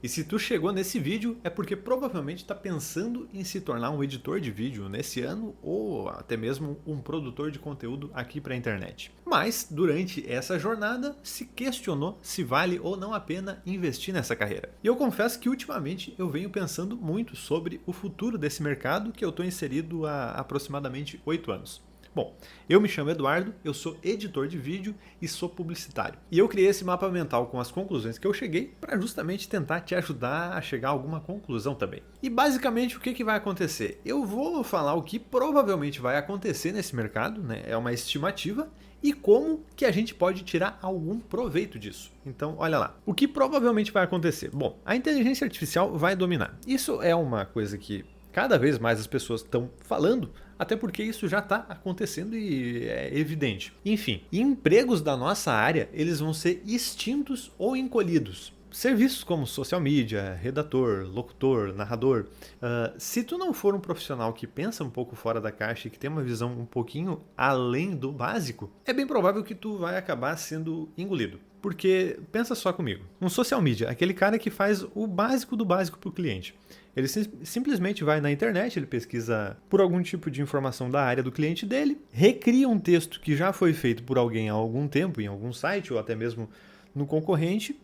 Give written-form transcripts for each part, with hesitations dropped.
E se tu chegou nesse vídeo é porque provavelmente está pensando em se tornar um editor de vídeo nesse ano ou até mesmo um produtor de conteúdo aqui para a internet. Mas durante essa jornada se questionou se vale ou não a pena investir nessa carreira. E eu confesso que ultimamente eu venho pensando muito sobre o futuro desse mercado que eu estou inserido há aproximadamente 8 anos. Bom, eu me chamo Eduardo, eu sou editor de vídeo e sou publicitário. E eu criei esse mapa mental com as conclusões que eu cheguei para justamente tentar te ajudar a chegar a alguma conclusão também. E basicamente o que vai acontecer? Eu vou falar o que provavelmente vai acontecer nesse mercado, né? É uma estimativa, e como que a gente pode tirar algum proveito disso. Então, olha lá. O que provavelmente vai acontecer? Bom, a inteligência artificial vai dominar. Isso é uma coisa que cada vez mais as pessoas estão falando, até porque isso já está acontecendo e é evidente. Enfim, empregos da nossa área, eles vão ser extintos ou encolhidos. Serviços como social media, redator, locutor, narrador. Se tu não for um profissional que pensa um pouco fora da caixa e que tem uma visão um pouquinho além do básico, é bem provável que tu vai acabar sendo engolido. Porque, pensa só comigo, um social media, aquele cara que faz o básico do básico para o cliente. Ele simplesmente vai na internet, ele pesquisa por algum tipo de informação da área do cliente dele, recria um texto que já foi feito por alguém há algum tempo, em algum site ou até mesmo no concorrente,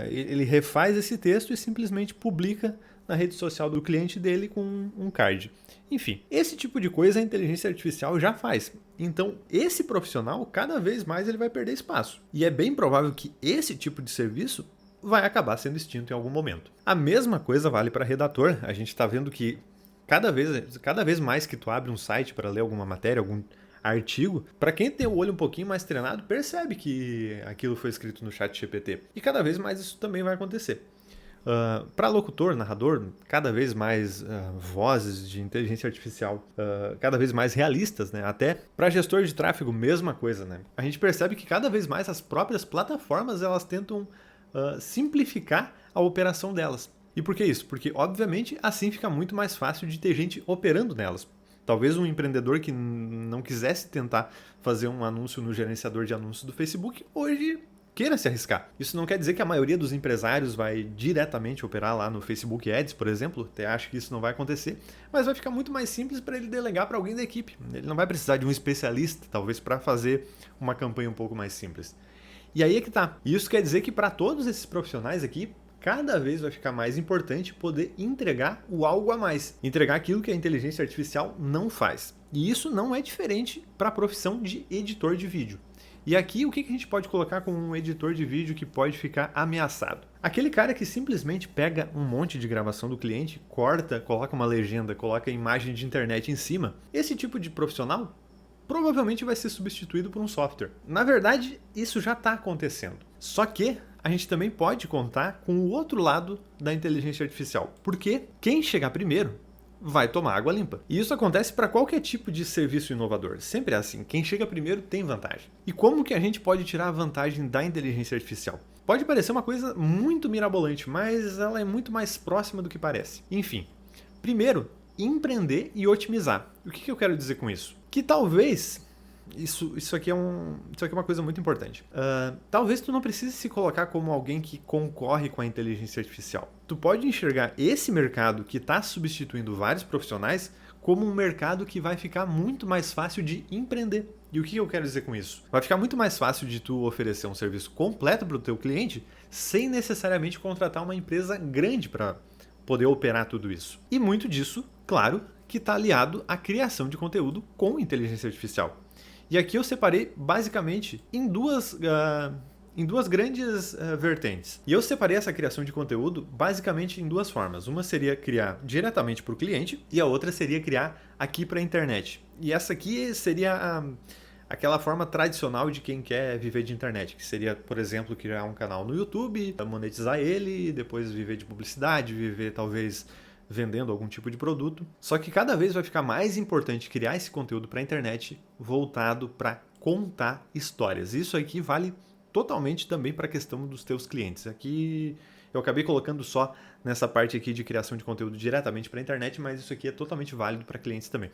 ele refaz esse texto e simplesmente publica na rede social do cliente dele com um card. Enfim, esse tipo de coisa a inteligência artificial já faz. Então, esse profissional, cada vez mais ele vai perder espaço. E é bem provável que esse tipo de serviço vai acabar sendo extinto em algum momento. A mesma coisa vale para redator. A gente está vendo que cada vez mais que tu abre um site para ler alguma matéria, algum artigo, para quem tem o olho um pouquinho mais treinado, percebe que aquilo foi escrito no chat GPT. E cada vez mais isso também vai acontecer. Para locutor, narrador, cada vez mais vozes de inteligência artificial, cada vez mais realistas, né? Até para gestor de tráfego, mesma coisa, né? A gente percebe que cada vez mais as próprias plataformas elas tentam simplificar a operação delas. E por que isso? Porque, obviamente, assim fica muito mais fácil de ter gente operando nelas. Talvez um empreendedor que não quisesse tentar fazer um anúncio no gerenciador de anúncios do Facebook, hoje queira se arriscar. Isso não quer dizer que a maioria dos empresários vai diretamente operar lá no Facebook Ads, por exemplo. Até acho que isso não vai acontecer, mas vai ficar muito mais simples para ele delegar para alguém da equipe. Ele não vai precisar de um especialista, talvez, para fazer uma campanha um pouco mais simples. E aí é que tá. Isso quer dizer que para todos esses profissionais aqui, cada vez vai ficar mais importante poder entregar o algo a mais. Entregar aquilo que a inteligência artificial não faz. E isso não é diferente para a profissão de editor de vídeo. E aqui o que a gente pode colocar como um editor de vídeo que pode ficar ameaçado? Aquele cara que simplesmente pega um monte de gravação do cliente, corta, coloca uma legenda, coloca imagem de internet em cima. Esse tipo de profissional provavelmente vai ser substituído por um software. Na verdade, isso já está acontecendo. Só que a gente também pode contar com o outro lado da inteligência artificial. Porque quem chegar primeiro vai tomar água limpa. E isso acontece para qualquer tipo de serviço inovador. Sempre é assim. Quem chega primeiro tem vantagem. E como que a gente pode tirar a vantagem da inteligência artificial? Pode parecer uma coisa muito mirabolante, mas ela é muito mais próxima do que parece. Enfim, primeiro, empreender e otimizar. O que eu quero dizer com isso? Que talvez isso aqui é uma coisa muito importante. Talvez tu não precise se colocar como alguém que concorre com a inteligência artificial. Tu pode enxergar esse mercado que está substituindo vários profissionais como um mercado que vai ficar muito mais fácil de empreender. E o que eu quero dizer com isso? Vai ficar muito mais fácil de tu oferecer um serviço completo para o teu cliente sem necessariamente contratar uma empresa grande para poder operar tudo isso. E muito disso, claro, que está aliado à criação de conteúdo com inteligência artificial. E aqui eu separei basicamente em duas grandes vertentes. E eu separei essa criação de conteúdo basicamente em duas formas. Uma seria criar diretamente para o cliente e a outra seria criar aqui para a internet. E essa aqui seria aquela forma tradicional de quem quer viver de internet, que seria, por exemplo, criar um canal no YouTube, monetizar ele, depois viver de publicidade, viver talvez vendendo algum tipo de produto. Só que cada vez vai ficar mais importante criar esse conteúdo para a internet voltado para contar histórias. Isso aqui vale totalmente também para a questão dos teus clientes. Aqui eu acabei colocando só nessa parte aqui de criação de conteúdo diretamente para a internet, mas isso aqui é totalmente válido para clientes também.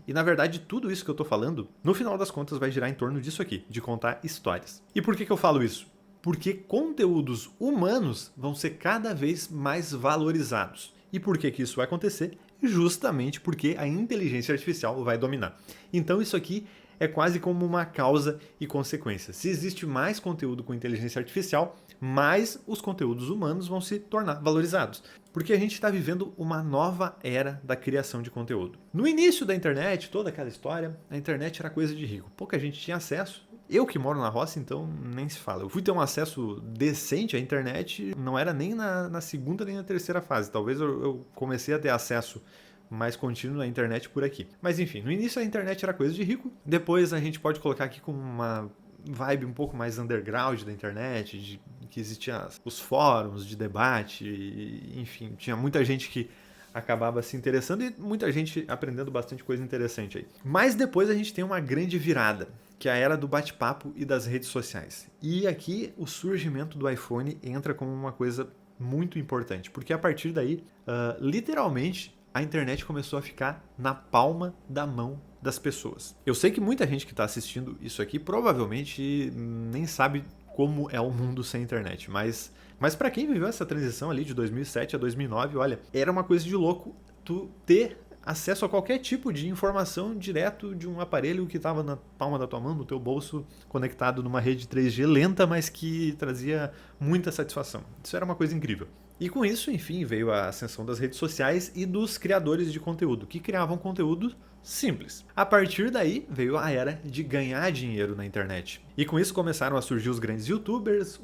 E na verdade tudo isso que eu estou falando, no final das contas vai girar em torno disso aqui, de contar histórias. E por que eu falo isso? Porque conteúdos humanos vão ser cada vez mais valorizados. E por que isso vai acontecer? Justamente porque a inteligência artificial vai dominar. Então isso aqui é quase como uma causa e consequência. Se existe mais conteúdo com inteligência artificial, mais os conteúdos humanos vão se tornar valorizados. Porque a gente está vivendo uma nova era da criação de conteúdo. No início da internet, toda aquela história, a internet era coisa de rico. Pouca gente tinha acesso. Eu que moro na roça, então nem se fala. Eu fui ter um acesso decente à internet, não era nem na segunda nem na terceira fase. Talvez eu comecei a ter acesso mais contínuo na internet por aqui. Mas enfim, no início a internet era coisa de rico. Depois a gente pode colocar aqui com uma vibe um pouco mais underground da internet, que existiam os fóruns de debate, enfim, tinha muita gente que acabava se interessando e muita gente aprendendo bastante coisa interessante aí. Mas depois a gente tem uma grande virada, que é a era do bate-papo e das redes sociais. E aqui o surgimento do iPhone entra como uma coisa muito importante, porque a partir daí, literalmente, a internet começou a ficar na palma da mão das pessoas. Eu sei que muita gente que está assistindo isso aqui provavelmente nem sabe como é o mundo sem internet, mas para quem viveu essa transição ali de 2007 a 2009, olha, era uma coisa de louco tu ter acesso a qualquer tipo de informação direto de um aparelho que estava na palma da tua mão, no teu bolso, conectado numa rede 3G lenta, mas que trazia muita satisfação. Isso era uma coisa incrível. E com isso, enfim, veio a ascensão das redes sociais e dos criadores de conteúdo, que criavam conteúdo simples. A partir daí, veio a era de ganhar dinheiro na internet. E com isso começaram a surgir os grandes youtubers,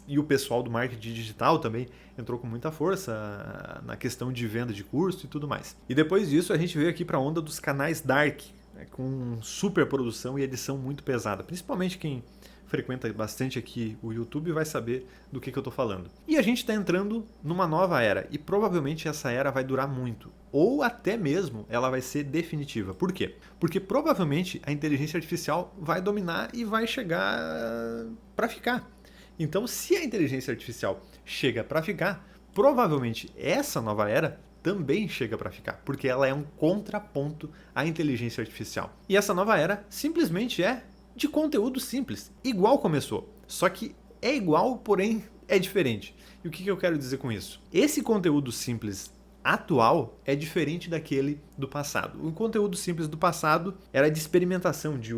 e o pessoal do marketing digital também entrou com muita força na questão de venda de curso e tudo mais. E depois disso, a gente veio aqui para a onda dos canais dark, com super produção e edição muito pesada. Principalmente quem frequenta bastante aqui o YouTube vai saber do que eu tô falando. E a gente está entrando numa nova era, e provavelmente essa era vai durar muito, ou até mesmo ela vai ser definitiva. Por quê? Porque provavelmente a inteligência artificial vai dominar e vai chegar para ficar. Então, se a inteligência artificial chega para ficar, provavelmente essa nova era também chega para ficar, porque ela é um contraponto à inteligência artificial. E essa nova era simplesmente é de conteúdo simples, igual começou. Só que é igual, porém é diferente. E o que eu quero dizer com isso? Esse conteúdo simples atual é diferente daquele do passado. O conteúdo simples do passado era de experimentação de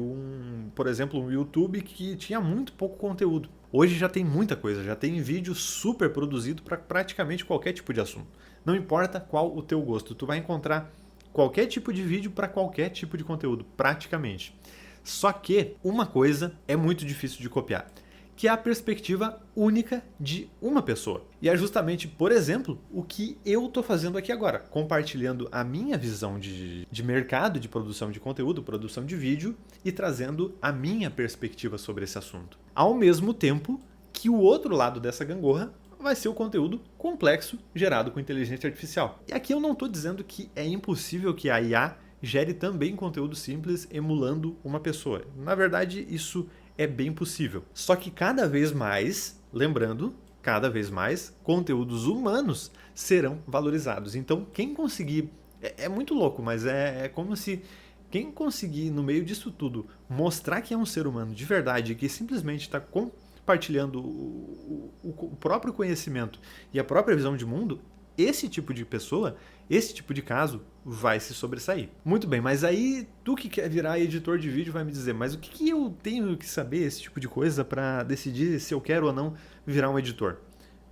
por exemplo, um YouTube que tinha muito pouco conteúdo. Hoje já tem muita coisa, já tem vídeo super produzido para praticamente qualquer tipo de assunto. Não importa qual o teu gosto, tu vai encontrar qualquer tipo de vídeo para qualquer tipo de conteúdo, praticamente. Só que uma coisa é muito difícil de copiar, que é a perspectiva única de uma pessoa. E é justamente, por exemplo, o que eu estou fazendo aqui agora, compartilhando a minha visão de mercado, de produção de conteúdo, produção de vídeo e trazendo a minha perspectiva sobre esse assunto. Ao mesmo tempo que o outro lado dessa gangorra vai ser o conteúdo complexo gerado com inteligência artificial. E aqui eu não estou dizendo que é impossível que a IA gere também conteúdo simples emulando uma pessoa. Na verdade, isso é bem possível. Só que cada vez mais, lembrando, cada vez mais, conteúdos humanos serão valorizados. Então, quem conseguir... É muito louco, mas é como se quem conseguir, no meio disso tudo, mostrar que é um ser humano de verdade, que simplesmente está compartilhando o próprio conhecimento e a própria visão de mundo, esse tipo de pessoa, esse tipo de caso vai se sobressair. Muito bem, mas aí tu que quer virar editor de vídeo vai me dizer, mas o que eu tenho que saber esse tipo de coisa para decidir se eu quero ou não virar um editor?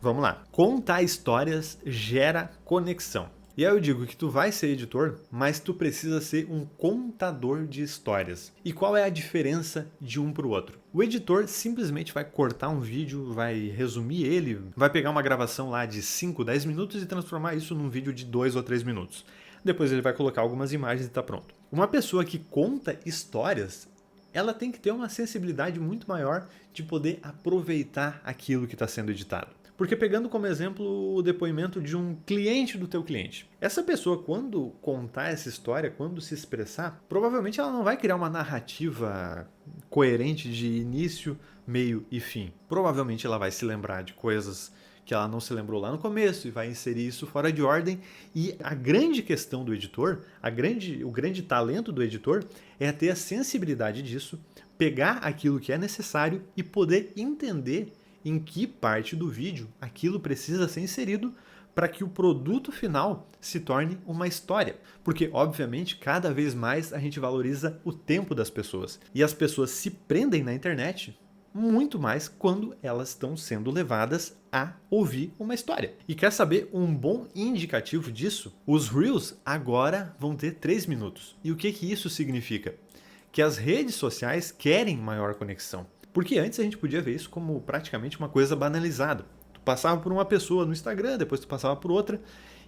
Vamos lá. Contar histórias gera conexão. E aí eu digo que tu vai ser editor, mas tu precisa ser um contador de histórias. E qual é a diferença de um para o outro? O editor simplesmente vai cortar um vídeo, vai resumir ele, vai pegar uma gravação lá de 5, 10 minutos e transformar isso num vídeo de 2 ou 3 minutos. Depois ele vai colocar algumas imagens e está pronto. Uma pessoa que conta histórias, ela tem que ter uma sensibilidade muito maior de poder aproveitar aquilo que está sendo editado. Porque pegando como exemplo o depoimento de um cliente do teu cliente. Essa pessoa, quando contar essa história, quando se expressar, provavelmente ela não vai criar uma narrativa coerente de início, meio e fim. Provavelmente ela vai se lembrar de coisas que ela não se lembrou lá no começo e vai inserir isso fora de ordem. E a grande questão do editor, o grande talento do editor é ter a sensibilidade disso, pegar aquilo que é necessário e poder entender em que parte do vídeo aquilo precisa ser inserido para que o produto final se torne uma história. Porque, obviamente, cada vez mais a gente valoriza o tempo das pessoas. E as pessoas se prendem na internet muito mais quando elas estão sendo levadas a ouvir uma história. E quer saber um bom indicativo disso? Os Reels agora vão ter 3 minutos. E o que isso significa? Que as redes sociais querem maior conexão. Porque antes a gente podia ver isso como praticamente uma coisa banalizada. Tu passava por uma pessoa no Instagram, depois tu passava por outra.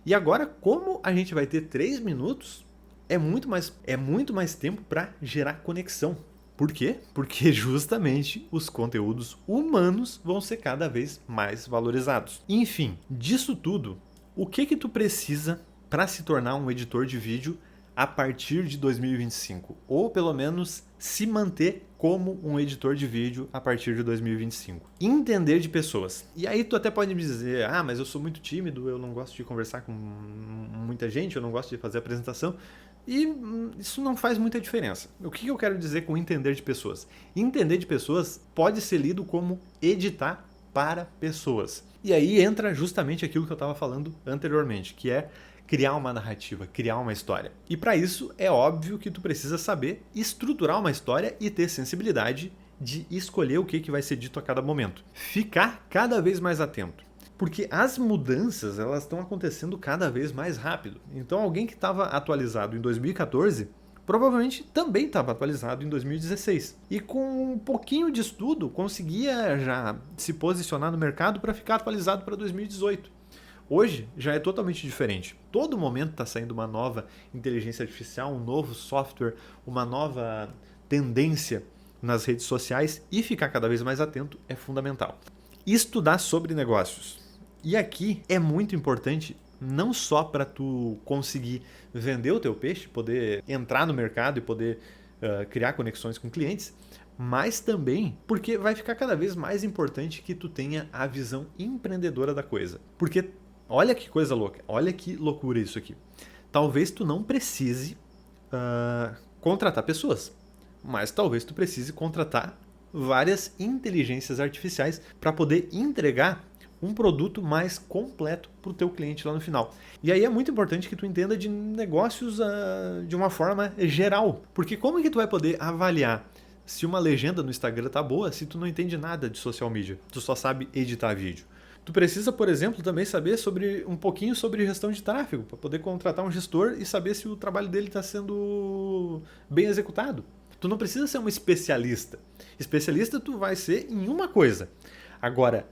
E agora, como a gente vai ter 3 minutos, é muito mais tempo para gerar conexão. Por quê? Porque justamente os conteúdos humanos vão ser cada vez mais valorizados. Enfim, disso tudo, o que tu precisa para se tornar um editor de vídeo a partir de 2025? Ou pelo menos se manter como um editor de vídeo a partir de 2025. Entender de pessoas. E aí tu até pode me dizer, mas eu sou muito tímido, eu não gosto de conversar com muita gente, eu não gosto de fazer apresentação. E isso não faz muita diferença. O que eu quero dizer com entender de pessoas? Entender de pessoas pode ser lido como editar para pessoas. E aí entra justamente aquilo que eu estava falando anteriormente, que é criar uma narrativa, criar uma história. E para isso é óbvio que tu precisa saber estruturar uma história e ter sensibilidade de escolher o que vai ser dito a cada momento. Ficar cada vez mais atento. Porque as mudanças elas estão acontecendo cada vez mais rápido. Então alguém que estava atualizado em 2014 provavelmente também estava atualizado em 2016. E com um pouquinho de estudo conseguia já se posicionar no mercado para ficar atualizado para 2018. Hoje já é totalmente diferente. Todo momento está saindo uma nova inteligência artificial, um novo software, uma nova tendência nas redes sociais e ficar cada vez mais atento é fundamental. Estudar sobre negócios. E aqui é muito importante não só para tu conseguir vender o teu peixe, poder entrar no mercado e poder criar conexões com clientes, mas também porque vai ficar cada vez mais importante que tu tenha a visão empreendedora da coisa. Porque olha que coisa louca, olha que loucura isso aqui. Talvez tu não precise contratar pessoas, mas talvez tu precise contratar várias inteligências artificiais para poder entregar um produto mais completo para o teu cliente lá no final. E aí é muito importante que tu entenda de negócios de uma forma geral. Porque como é que tu vai poder avaliar se uma legenda no Instagram tá boa se tu não entende nada de social media? Tu só sabe editar vídeo. Tu precisa, por exemplo, também saber um pouquinho sobre gestão de tráfego, para poder contratar um gestor e saber se o trabalho dele está sendo bem executado. Tu não precisa ser um especialista. Especialista tu vai ser em uma coisa. Agora,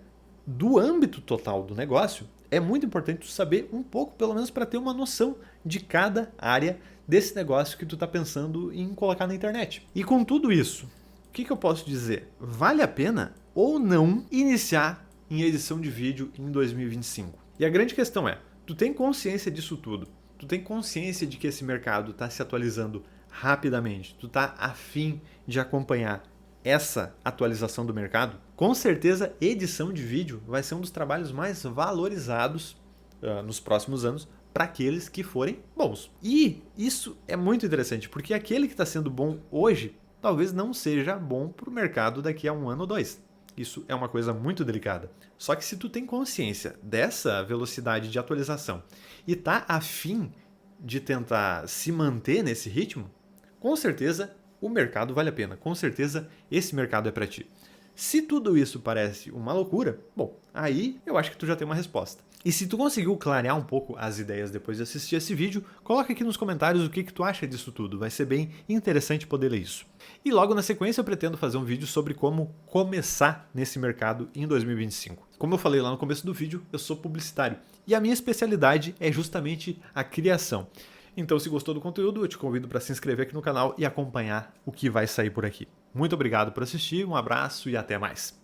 do âmbito total do negócio, é muito importante tu saber um pouco, pelo menos para ter uma noção de cada área desse negócio que tu está pensando em colocar na internet. E com tudo isso, o que eu posso dizer? Vale a pena ou não iniciar em edição de vídeo em 2025? E a grande questão é, tu tem consciência disso tudo? Tu tem consciência de que esse mercado está se atualizando rapidamente? Tu está afim de acompanhar essa atualização do mercado? Com certeza, edição de vídeo vai ser um dos trabalhos mais valorizados nos próximos anos para aqueles que forem bons. E isso é muito interessante, porque aquele que está sendo bom hoje talvez não seja bom para o mercado daqui a 1 ano ou 2. Isso é uma coisa muito delicada. Só que se tu tem consciência dessa velocidade de atualização e tá afim de tentar se manter nesse ritmo, com certeza o mercado vale a pena. Com certeza esse mercado é para ti. Se tudo isso parece uma loucura, bom, aí eu acho que tu já tem uma resposta. E se tu conseguiu clarear um pouco as ideias depois de assistir esse vídeo, coloca aqui nos comentários o que tu acha disso tudo. Vai ser bem interessante poder ler isso. E logo na sequência eu pretendo fazer um vídeo sobre como começar nesse mercado em 2025. Como eu falei lá no começo do vídeo, eu sou publicitário e a minha especialidade é justamente a criação. Então, se gostou do conteúdo, eu te convido para se inscrever aqui no canal e acompanhar o que vai sair por aqui. Muito obrigado por assistir, um abraço e até mais!